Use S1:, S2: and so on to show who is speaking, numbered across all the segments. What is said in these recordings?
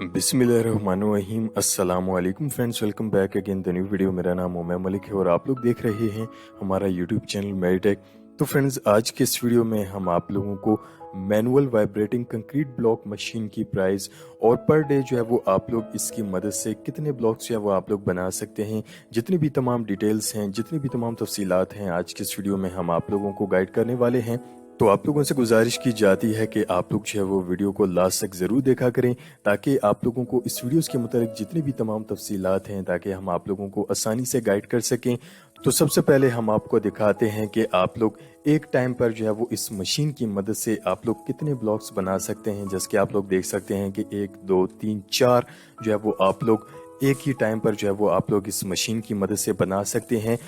S1: बिस्मिल्लाहिर्रहमानिर्रहीम अस्सलाम वालेकुम friends, welcome back again the new video. मेरा नाम उमर मलिक है और आप लोग देख रहे हैं हमारा यूट्यूब चैनल मेडिटेक। तो फ्रेंड्स, आज के इस वीडियो में हम आप लोगों को manual vibrating concrete block machine की प्राइस और पर डे जो है वो आप लोग इसकी मदद से कितने ब्लॉक्स जो है वो आप लोग बना सकते हैं, जितनी भी तमाम डिटेल्स हैं, जितनी भी तमाम तफसीलात हैं, आज के इस वीडियो में हम आप लोगों को गाइड करने वाले हैं। तो आप लोगों से गुजारिश की जाती है कि आप लोग जो है वो वीडियो को लास्ट तक ज़रूर देखा करें, ताकि आप लोगों को इस वीडियोस के मुताबिक जितनी भी तमाम तफसीलात हैं, ताकि हम आप लोगों को आसानी से गाइड कर सकें। तो सबसे पहले हम आपको दिखाते हैं कि आप लोग एक टाइम पर जो है वो इस मशीन की मदद से आप लोग कितने ब्लॉक्स बना सकते हैं। जैसे कि आप लोग देख सकते हैं कि 1 2 3 4 जो है वो आप लोग एक ही टाइम पर जो है वो आप लोग इस मशीन की मदद से बना सकते हैं।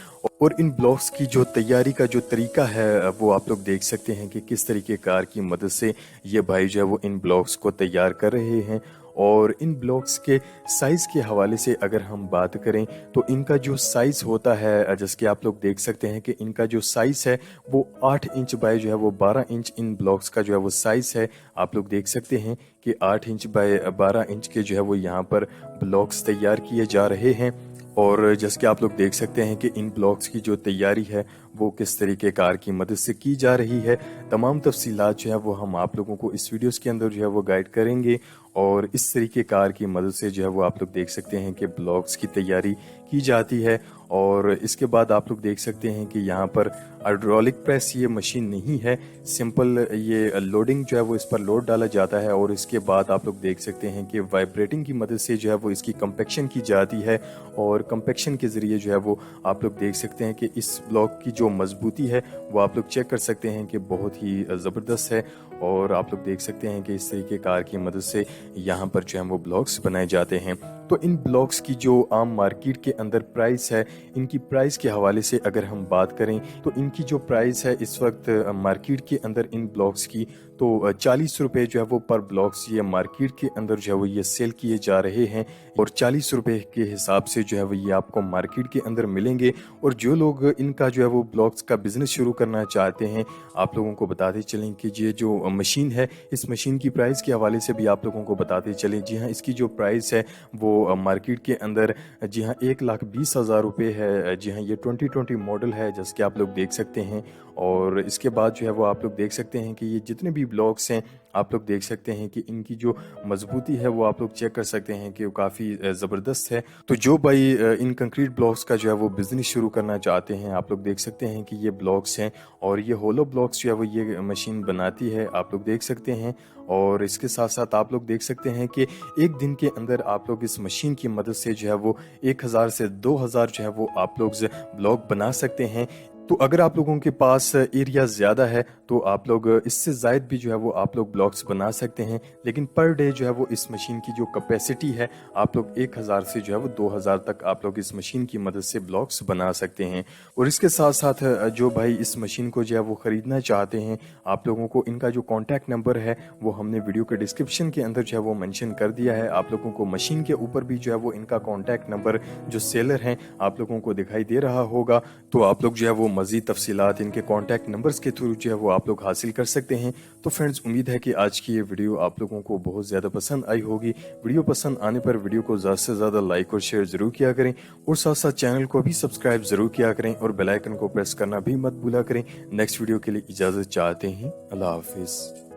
S1: और इन ब्लॉक्स की जो तैयारी का जो तरीका है वो आप लोग देख सकते हैं कि किस तरीके कार की मदद से ये भाई जो है वो इन ब्लॉक्स को तैयार कर रहे हैं। और इन ब्लॉक्स के साइज़ के हवाले से अगर हम बात करें तो इनका जो साइज़ होता है, जैसे कि आप लोग देख सकते हैं कि इनका जो साइज़ है वो 8 इंच बाय जो है वो 12 इंच इन ब्लॉक्स का जो है वो साइज़ है। आप लोग देख सकते हैं कि 8 इंच बाय 12 इंच के जो है वो यहाँ पर ब्लॉक्स तैयार किए जा रहे हैं। और जैसे कि आप लोग देख सकते हैं कि इन ब्लॉक्स की जो तैयारी है वो किस तरीके कार की मदद से की जा रही है। तमाम तफसीलात जो है वो हम आप लोगों को इस वीडियोस के अंदर जो है वो गाइड करेंगे। और इस तरीके कार की मदद से जो है वो आप लोग देख सकते हैं कि ब्लॉक्स की तैयारी की जाती है। और इसके बाद आप लोग देख सकते हैं कि यहाँ पर हाइड्रोलिक प्रेस ये मशीन नहीं है, सिंपल ये लोडिंग जो है वो इस पर लोड डाला जाता है। और इसके बाद आप लोग देख सकते हैं कि वाइब्रेटिंग की मदद से जो है वो इसकी कंपैक्शन की जाती है। और कंपैक्शन के ज़रिए जो है वो आप लोग देख सकते हैं कि इस ब्लॉक की जो मजबूती है वो आप लोग चेक कर सकते हैं कि बहुत ही ज़बरदस्त है। और आप लोग देख सकते हैं कि इस तरीके कार की मदद से यहाँ पर जो है वो ब्लॉक्स बनाए जाते हैं। तो इन ब्लॉक्स की जो आम मार्केट के अंदर प्राइस है, इनकी प्राइस के हवाले से अगर हम बात करें तो इनकी जो प्राइस है इस वक्त मार्केट के अंदर इन ब्लॉक्स की तो 40 रुपये जो है वो पर ब्लॉक्स ये मार्केट के अंदर जो है वो ये सेल किए जा रहे हैं। और 40 रुपये के हिसाब से जो है वो ये आपको मार्केट के अंदर मिलेंगे। और जो लोग इनका जो है वो ब्लॉक्स का बिजनेस शुरू करना चाहते हैं, आप लोगों को बताते चलें कि ये जो मशीन है, इस मशीन की प्राइस के हवाले से भी आप लोगों को बताते चलें। जी हाँ, इसकी जो प्राइस है वो मार्केट के अंदर जी हाँ 1,20,000 रुपये है। जी हाँ, ये 2020 मॉडल है जैसे कि आप लोग देख सकते हैं। और इसके बाद जो है वो आप लोग देख सकते हैं कि ये जितने भी ब्लॉक्स हैं आप लोग देख सकते हैं कि इनकी जो मजबूती है वो आप लोग चेक कर सकते हैं कि वो काफ़ी ज़बरदस्त है। तो जो भाई इन कंक्रीट ब्लॉक्स का जो है वो बिज़नेस शुरू करना चाहते हैं, आप लोग देख सकते हैं कि ये ब्लॉक्स हैं और ये होलो ब्लॉक्स जो है वो ये मशीन बनाती है, आप लोग देख सकते हैं। और इसके साथ साथ आप लोग देख सकते हैं कि एक दिन के अंदर आप लोग इस मशीन की मदद से जो है वो 1,000 से 2,000 जो है वो आप लोग ब्लॉक बना सकते हैं। तो अगर आप लोगों के पास एरिया ज़्यादा है तो आप लोग इससे ज़ायद भी जो है वो आप लोग ब्लॉक्स बना सकते हैं। लेकिन पर डे जो है वो इस मशीन की जो कैपेसिटी है, आप लोग 1,000 से जो है वो 2,000 तक आप लोग इस मशीन की मदद से ब्लॉक्स बना सकते हैं। और इसके साथ साथ जो भाई इस मशीन को जो है वो ख़रीदना चाहते हैं, आप लोगों को इनका जो कॉन्टैक्ट नंबर है वो हमने वीडियो के डिस्क्रिप्शन के अंदर जो है वो मेंशन कर दिया है। आप लोगों को मशीन के ऊपर भी जो है वो इनका कॉन्टैक्ट नंबर जो सेलर हैं आप लोगों को दिखाई दे रहा होगा। तो आप लोग जो है वो मज़ीद तफसीलात इनके कॉन्टैक्ट नंबर्स के थ्रू जो है वो आप लोग हासिल कर सकते हैं। तो फ्रेंड्स, उम्मीद है कि आज की ये वीडियो आप लोगों को बहुत ज़्यादा पसंद आई होगी। वीडियो पसंद आने पर वीडियो को ज़्यादा से ज़्यादा लाइक और शेयर ज़रूर किया करें और साथ साथ चैनल को भी सब्सक्राइब ज़रूर किया करें और बेल आइकन को प्रेस करना भी मत भूला करें। नेक्स्ट वीडियो के लिए इजाज़त चाहते हैं। अल्लाह हाफिज़।